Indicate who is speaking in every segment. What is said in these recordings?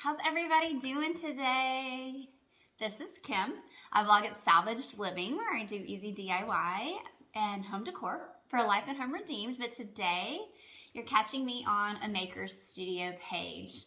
Speaker 1: How's everybody doing today? This is Kim. I vlog at Salvaged Living, where I do easy DIY and home decor for Life and Home Redeemed. But today, you're catching me on a Maker Studio page.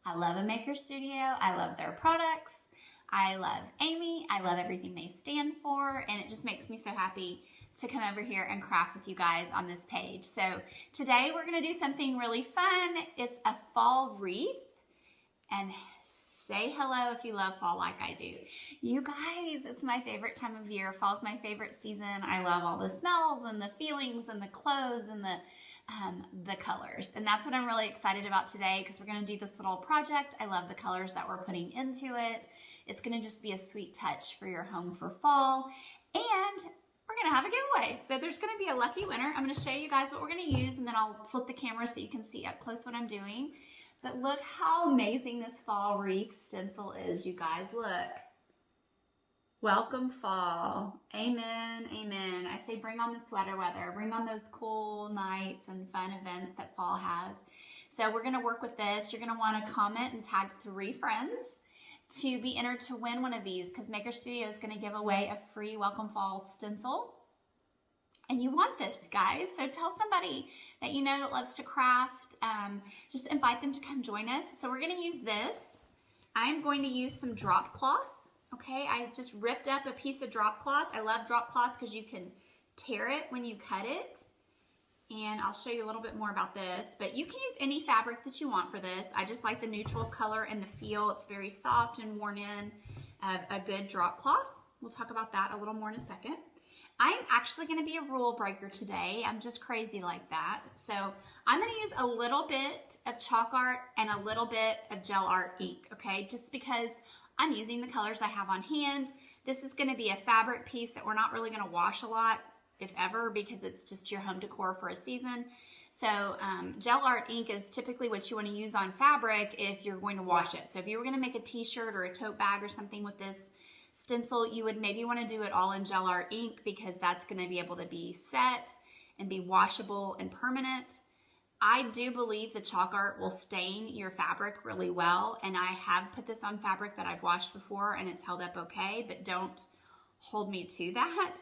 Speaker 1: I love a Maker Studio. I love their products. I love Amy. I love everything they stand for, and it just makes me so happy to come over here and craft with you guys on this page. So today we're gonna do something really fun. It's a fall wreath, and say hello if you love fall like I do. You guys, it's my favorite time of year. Fall's my favorite season. I love all the smells and the feelings and the clothes and the colors. And that's what I'm really excited about today, because we're gonna do this little project. I love the colors that we're putting into it. It's gonna just be a sweet touch for your home for fall. And we're gonna have a giveaway. So there's gonna be a lucky winner. I'm gonna show you guys what we're gonna use, and then I'll flip the camera so you can see up close what I'm doing. But look how amazing this fall wreath stencil is, you guys. Look. Welcome fall. Amen, amen. I say bring on the sweater weather. Bring on those cool nights and fun events that fall has. So we're gonna work with this. You're gonna wanna comment and tag 3 friends to be entered to win one of these, because Maker Studio is gonna give away a free Welcome Fall stencil. And you want this, guys. So tell somebody that you know that loves to craft. Just invite them to come join us. So we're gonna use this. I'm going to use some drop cloth. Okay, I just ripped up a piece of drop cloth. I love drop cloth because you can tear it when you cut it. And I'll show you a little bit more about this, but you can use any fabric that you want for this. I just like the neutral color and the feel. It's very soft and worn in, a good drop cloth. We'll talk about that a little more in a second. I'm actually gonna be a rule breaker today. I'm just crazy like that. So I'm gonna use a little bit of ChalkArt and a little bit of gel art ink, okay? Just because I'm using the colors I have on hand. This is gonna be a fabric piece that we're not really gonna wash a lot, if ever, because it's just your home decor for a season. So gel art ink is typically what you want to use on fabric if you're going to wash it. So if you were going to make a t-shirt or a tote bag or something with this stencil, you would maybe want to do it all in gel art ink, because that's going to be able to be set and be washable and permanent. I do believe the chalk art will stain your fabric really well, and I have put this on fabric that I've washed before and it's held up okay, but don't hold me to that.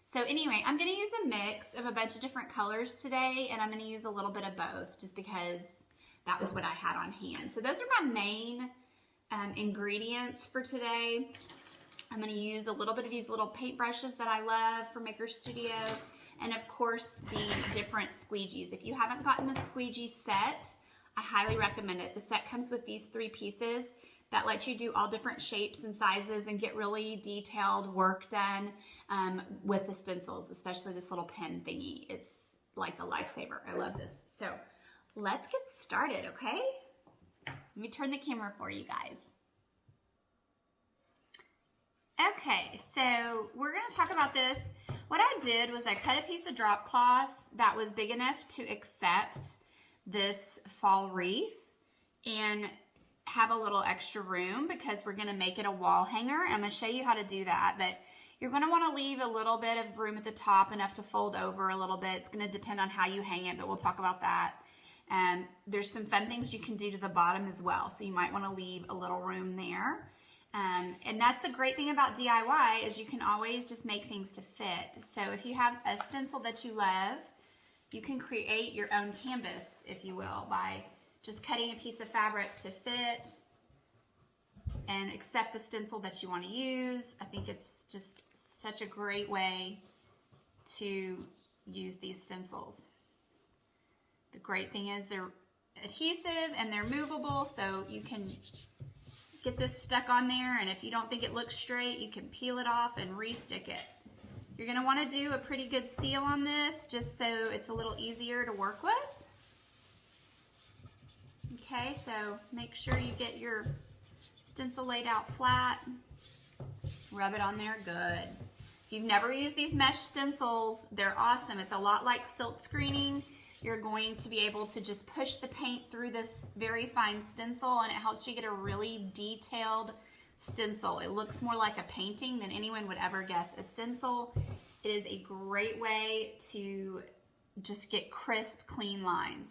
Speaker 1: So anyway, I'm gonna use a mix of a bunch of different colors today, and I'm gonna use a little bit of both just because that was what I had on hand. So those are my main ingredients for today. I'm gonna use a little bit of these little paint brushes that I love from Maker Studio, and of course the different squeegees. If you haven't gotten the squeegee set, I highly recommend it. The set comes with these 3 pieces that let you do all different shapes and sizes and get really detailed work done with the stencils, especially this little pen thingy. It's like a lifesaver. I love this. So let's get started, okay? Let me turn the camera for you guys. Okay, so we're gonna talk about this. What I did was I cut a piece of drop cloth that was big enough to accept this fall wreath and have a little extra room, because we're gonna make it a wall hanger. I'm gonna show you how to do that, but you're gonna wanna leave a little bit of room at the top, enough to fold over a little bit. It's gonna depend on how you hang it, but we'll talk about that. There's some fun things you can do to the bottom as well, so you might wanna leave a little room there. And that's the great thing about DIY, is you can always just make things to fit. So if you have a stencil that you love, you can create your own canvas, if you will, by just cutting a piece of fabric to fit and accept the stencil that you want to use. I think it's just such a great way to use these stencils. The great thing is they're adhesive and they're movable, so you can get this stuck on there, and if you don't think it looks straight, you can peel it off and re-stick it. You're going to want to do a pretty good seal on this, just so it's a little easier to work with. Okay, so make sure you get your stencil laid out flat. Rub it on there good. If you've never used these mesh stencils, they're awesome. It's a lot like silk screening. You're going to be able to just push the paint through this very fine stencil, and it helps you get a really detailed stencil. It looks more like a painting than anyone would ever guess a stencil. It is a great way to just get crisp, clean lines.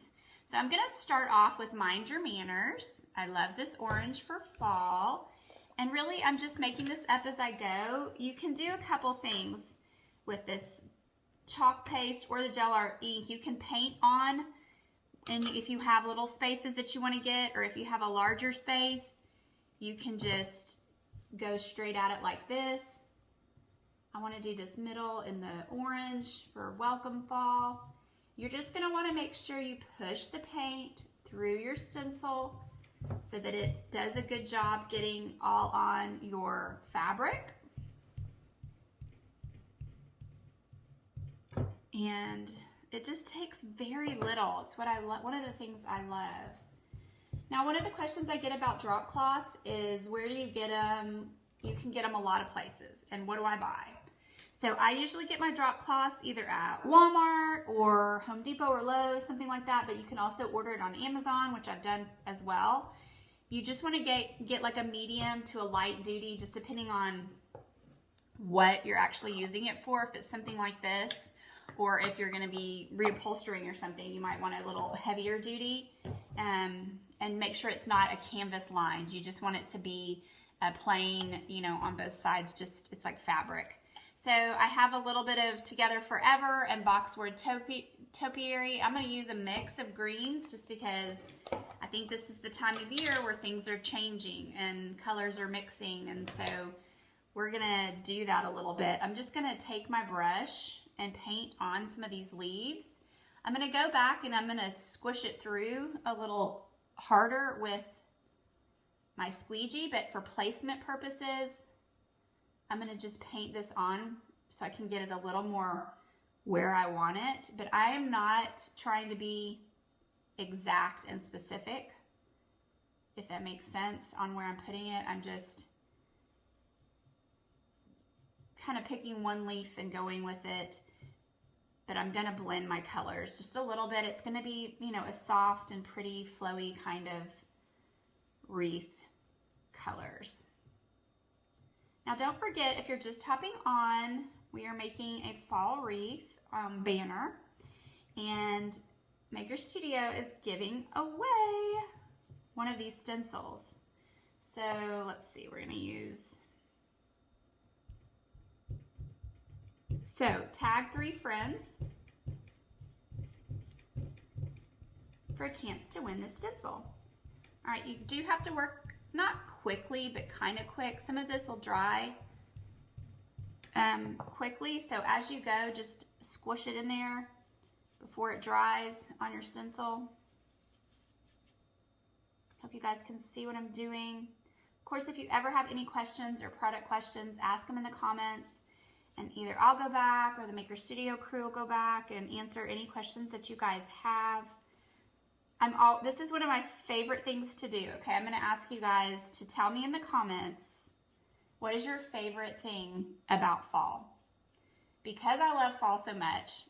Speaker 1: So I'm gonna start off with Mind Your Manners. I love this orange for fall. And really, I'm just making this up as I go. You can do a couple things with this chalk paste or the gel art ink. You can paint on, and if you have little spaces that you want to get, or if you have a larger space, you can just go straight at it like this. I want to do this middle in the orange for Welcome Fall. You're just going to want to make sure you push the paint through your stencil so that it does a good job getting all on your fabric. And it just takes very little. It's what I love. One of the things I love. Now, one of the questions I get about drop cloth is, where do you get them? You can get them a lot of places. And what do I buy? So I usually get my drop cloths either at Walmart or Home Depot or Lowe's, something like that. But you can also order it on Amazon, which I've done as well. You just want to get like a medium to a light duty, just depending on what you're actually using it for. If it's something like this, or if you're going to be reupholstering or something, you might want a little heavier duty, and make sure it's not a canvas lined. You just want it to be a plain, you know, on both sides, just it's like fabric. So I have a little bit of Together Forever and Boxwood Topiary. I'm going to use a mix of greens just because I think this is the time of year where things are changing and colors are mixing, and so we're going to do that a little bit. I'm just going to take my brush and paint on some of these leaves. I'm going to go back and I'm going to squish it through a little harder with my squeegee, but for placement purposes, I'm going to just paint this on so I can get it a little more where I want it. But I am not trying to be exact and specific, if that makes sense, on where I'm putting it. I'm just kind of picking one leaf and going with it. But I'm going to blend my colors just a little bit. It's going to be, you know, a soft and pretty flowy kind of wreath colors. Now don't forget, if you're just hopping on, we are making a fall wreath banner, and Maker Studio is giving away one of these stencils. So let's see, we're going to use, so tag 3 friends for a chance to win this stencil. All right, you do have to work not quickly, but kind of quick. Some of this will dry quickly, so as you go, just squish it in there before it dries on your stencil. Hope you guys can see what I'm doing. Of course, if you ever have any questions or product questions, ask them in the comments, and either I'll go back or the Maker Studio crew will go back and answer any questions that you guys have. This is one of my favorite things to do, okay? I'm going to ask you guys to tell me in the comments, what is your favorite thing about fall? Because I love fall so much,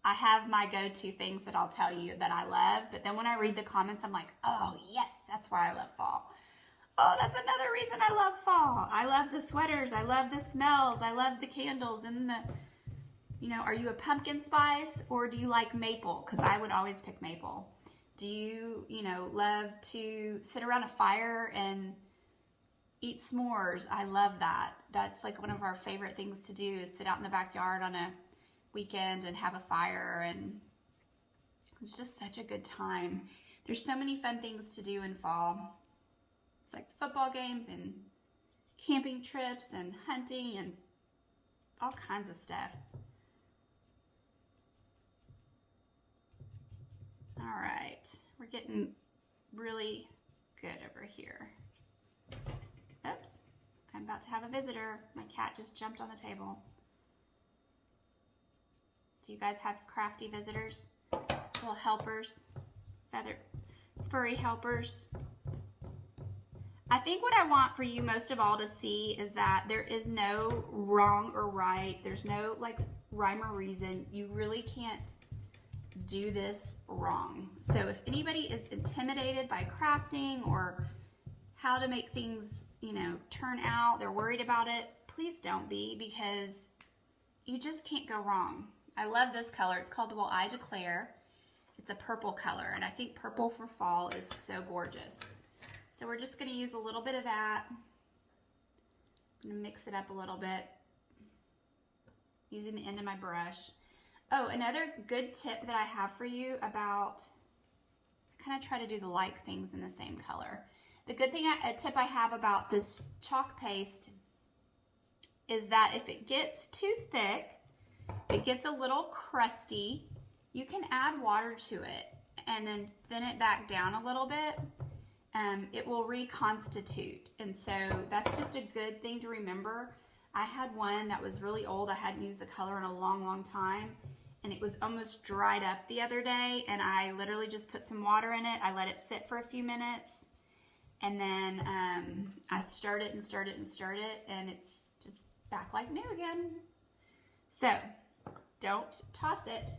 Speaker 1: I have my go-to things that I'll tell you that I love, but then when I read the comments, I'm like, oh yes, that's why I love fall. Oh, that's another reason I love fall. I love the sweaters, I love the smells, I love the candles, and the, you know, are you a pumpkin spice or do you like maple? Because I would always pick maple. Do you, you know, love to sit around a fire and eat s'mores? I love that. That's like one of our favorite things to do, is sit out in the backyard on a weekend and have a fire, and it's just such a good time. There's so many fun things to do in fall. It's like football games and camping trips and hunting and all kinds of stuff. All right, we're getting really good over here. Oops, I'm about to have a visitor. My cat just jumped on the table. Do you guys have crafty visitors? Little helpers, furry helpers. I think what I want for you most of all to see is that there is no wrong or right. There's no like rhyme or reason. You really can't do this wrong. So if anybody is intimidated by crafting or how to make things, you know, turn out, they're worried about it, please don't be, because you just can't go wrong. I love this color. It's called Will I Declare. It's a purple color, and I think purple for fall is so gorgeous. So we're just gonna use a little bit of that. I'm gonna mix it up a little bit, using the end of my brush. Oh, another good tip that I have for you about, I kind of try to do the like things in the same color. The good thing, a tip I have about this chalk paste is that if it gets too thick, it gets a little crusty, you can add water to it and then thin it back down a little bit. It will reconstitute, and so that's just a good thing to remember. I had one that was really old. I hadn't used the color in a long time, and it was almost dried up the other day, and I literally just put some water in it. I let it sit for a few minutes, and then I stirred it and stirred it and stirred it, and it's just back like new again. So don't toss it.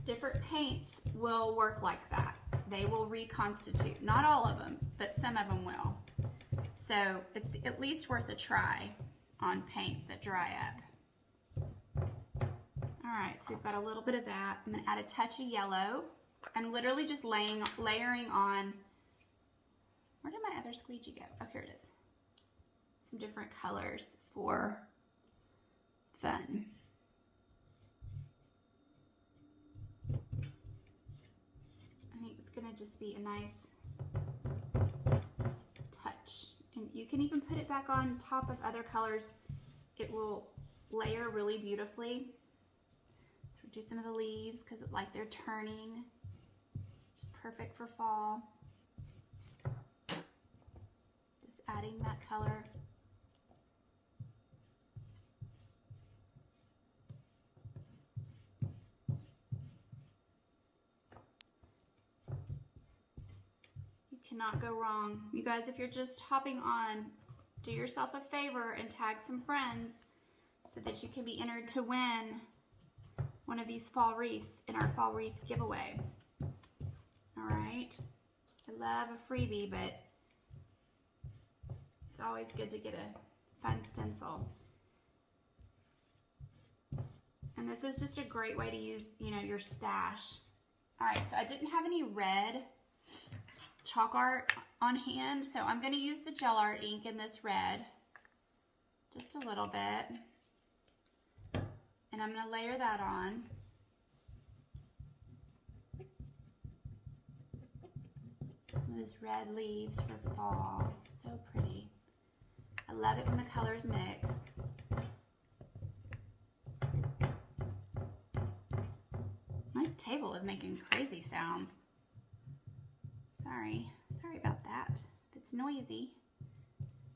Speaker 1: Different paints will work like that. They will reconstitute. Not all of them, but some of them will. So it's at least worth a try on paints that dry up. All right, so we've got a little bit of that. I'm gonna add a touch of yellow. I'm literally just layering on, where did my other squeegee go? Oh, here it is. Some different colors for fun. I think it's gonna just be a nice touch. And you can even put it back on top of other colors. It will layer really beautifully. So do some of the leaves because like they're turning. Just perfect for fall. Just adding that color. Cannot go wrong. You guys, if you're just hopping on, do yourself a favor and tag some friends so that you can be entered to win one of these fall wreaths in our fall wreath giveaway. All right. I love a freebie, but it's always good to get a fun stencil. And this is just a great way to use, you know, your stash. All right, so I didn't have any red ChalkArt on hand, so I'm going to use the gel art ink in this red, just a little bit, and I'm going to layer that on. Some of this red leaves for fall, so pretty. I love it when the colors mix. My table is making crazy sounds. Sorry about that. If it's noisy.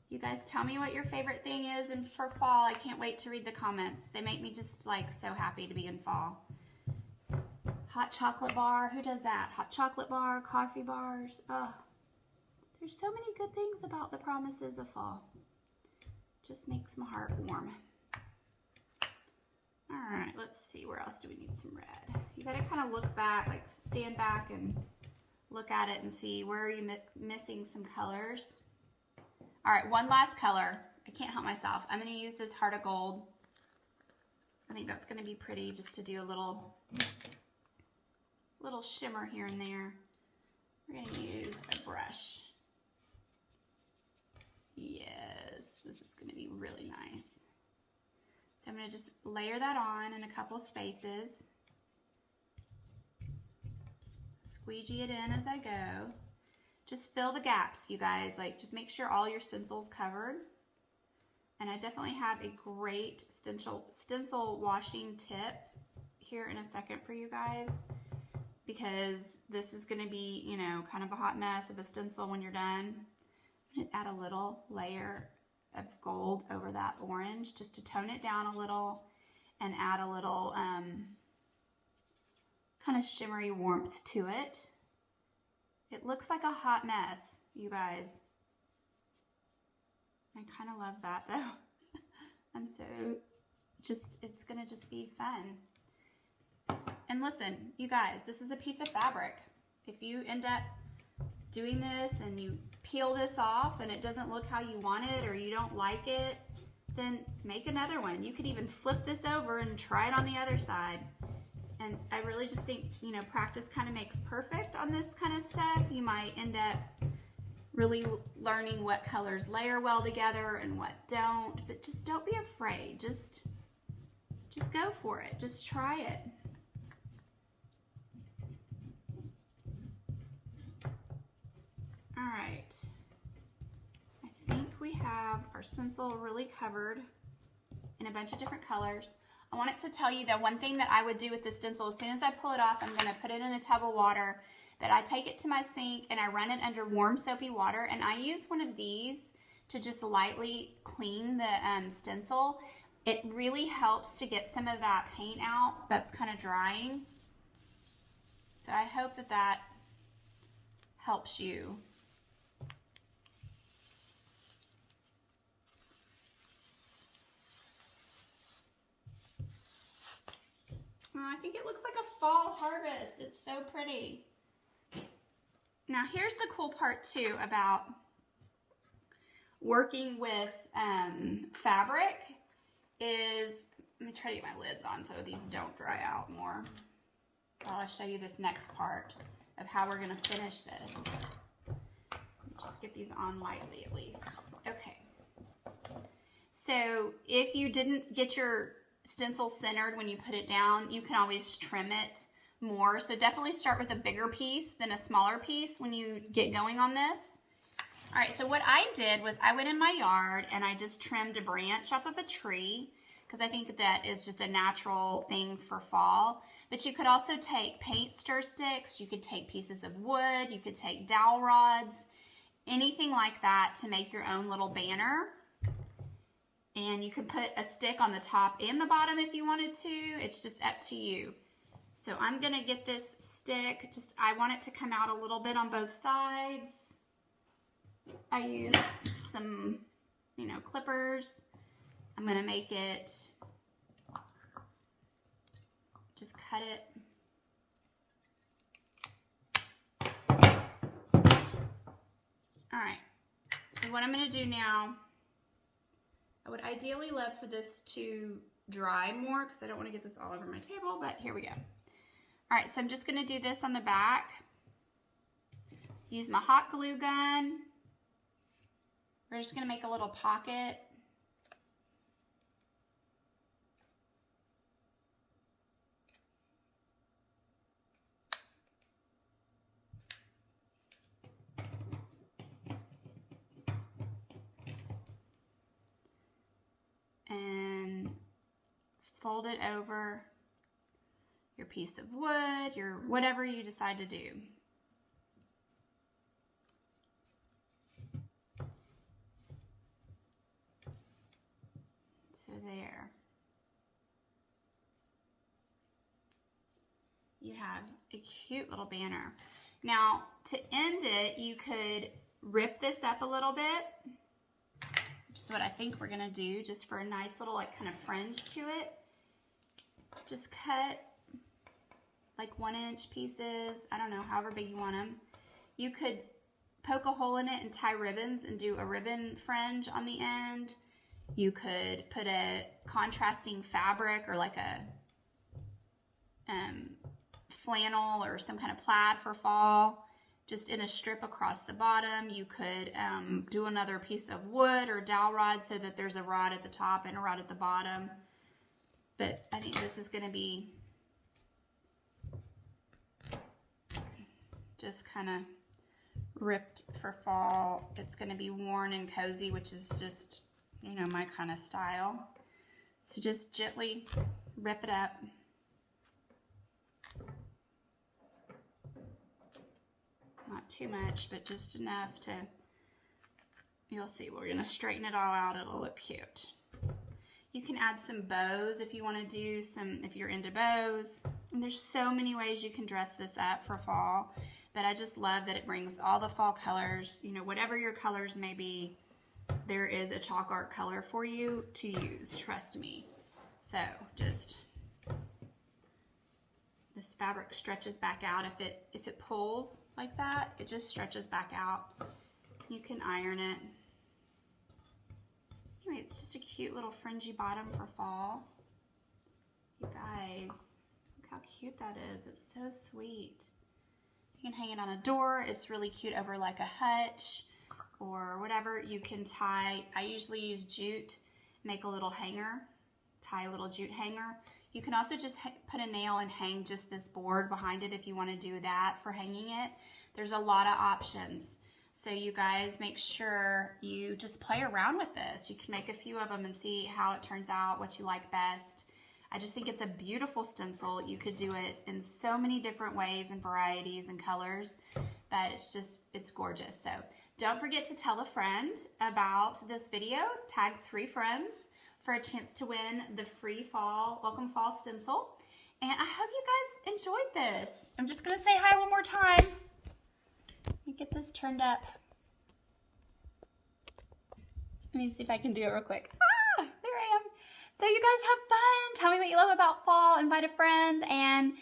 Speaker 1: You guys tell me what your favorite thing is, and for fall, I can't wait to read the comments. They make me just like so happy to be in fall. Hot chocolate bar, who does that? Hot chocolate bar, coffee bars. Oh, there's so many good things about the promises of fall. Just makes my heart warm. All right, let's see, where else do we need some red? You gotta kind of look back, like stand back and look at it and see where are you missing some colors. All right, one last color. I can't help myself. I'm gonna use this Heart of Gold. I think that's gonna be pretty just to do a little shimmer here and there. We're gonna use a brush. Yes, this is gonna be really nice. So I'm gonna just layer that on in a couple spaces. Squeegee it in as I go. Just fill the gaps, you guys. Like, just make sure all your stencil's covered. And I definitely have a great stencil washing tip here in a second for you guys, because this is going to be, you know, kind of a hot mess of a stencil when you're done. I'm going to add a little layer of gold over that orange just to tone it down a little and add a little kind of shimmery warmth to it. It looks like a hot mess, you guys. I kind of love that though. I'm so it's gonna just be fun. And listen, you guys, this is a piece of fabric. If you end up doing this and you peel this off and it doesn't look how you want it, or you don't like it, then make another one. You could even flip this over and try it on the other side. And I really just think, you know, practice kind of makes perfect on this kind of stuff. You might end up really learning what colors layer well together and what don't, but just don't be afraid. Just go for it. Just try it. All right. I think we have our stencil really covered in a bunch of different colors. I wanted to tell you that one thing that I would do with this stencil, as soon as I pull it off, I'm gonna put it in a tub of water, that I take it to my sink and I run it under warm soapy water, and I use one of these to just lightly clean the stencil. It really helps to get some of that paint out that's kind of drying. So I hope that that helps you. Oh, I think it looks like a fall harvest. It's so pretty. Now here's the cool part too about working with fabric is, let me try to get my lids on so these don't dry out more. I'll show you this next part of how we're gonna finish this. Just get these on lightly at least. Okay. So if you didn't get your stencil centered when you put it down, you can always trim it more. So definitely start with a bigger piece than a smaller piece when you get going on this. All right, so what I did was I went in my yard and I just trimmed a branch off of a tree because I think that is just a natural thing for fall. But you could also take paint stir sticks, you could take pieces of wood, you could take dowel rods, anything like that to make your own little banner. And you can put a stick on the top and the bottom if you wanted to. It's just up to you. So I'm gonna get this stick, I want it to come out a little bit on both sides. I used some, you know, clippers. I'm gonna make it, just cut it. All right, so what I'm gonna do now, I would ideally love for this to dry more because I don't want to get this all over my table, but here we go. All right, so I'm just gonna do this on the back. Use my hot glue gun. We're just gonna make a little pocket. And fold it over your piece of wood, your whatever you decide to do. So there. You have a cute little banner. Now, to end it, you could rip this up a little bit, which is what I think we're gonna do, just for a nice little like kind of fringe to it. Just cut like 1-inch pieces, I don't know, however big you want them. You could poke a hole in it and tie ribbons and do a ribbon fringe on the end. You could put a contrasting fabric or like a flannel or some kind of plaid for fall, just in a strip across the bottom. You could do another piece of wood or dowel rod so that there's a rod at the top and a rod at the bottom. But I think this is going to be just kind of ripped for fall. It's going to be worn and cozy, which is just, you know, my kind of style. So just gently rip it up. Not too much, but just enough to, you'll see, we're gonna straighten it all out, it'll look cute. You can add some bows if you wanna do some, if you're into bows. And there's so many ways you can dress this up for fall, but I just love that it brings all the fall colors, you know, whatever your colors may be, there is a ChalkArt color for you to use, trust me. So just, this fabric stretches back out. If it pulls like that, it just stretches back out. You can iron it. Anyway, it's just a cute little fringy bottom for fall. You guys, look how cute that is. It's so sweet. You can hang it on a door. It's really cute over like a hutch or whatever. You can tie, I usually use jute, make a little hanger, tie a little jute hanger. You can also just put a nail and hang just this board behind it if you want to do that for hanging it. There's a lot of options. So you guys make sure you just play around with this. You can make a few of them and see how it turns out, what you like best. I just think it's a beautiful stencil. You could do it in so many different ways and varieties and colors, but it's gorgeous. So don't forget to tell a friend about this video. Tag 3 friends for a chance to win the free Welcome Fall stencil. And I hope you guys enjoyed this. I'm just gonna say hi one more time. Let me get this turned up. Let me see if I can do it real quick. Ah, there I am. So you guys have fun. Tell me what you love about fall. Invite a friend. And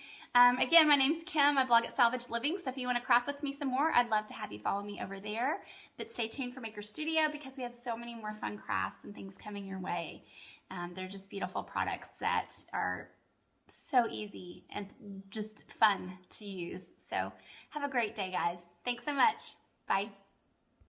Speaker 1: again, my name's Kim. I blog at Salvaged Living. So if you want to craft with me some more, I'd love to have you follow me over there. But stay tuned for Maker Studio because we have so many more fun crafts and things coming your way. They're just beautiful products that are so easy and just fun to use. So have a great day, guys. Thanks so much. Bye.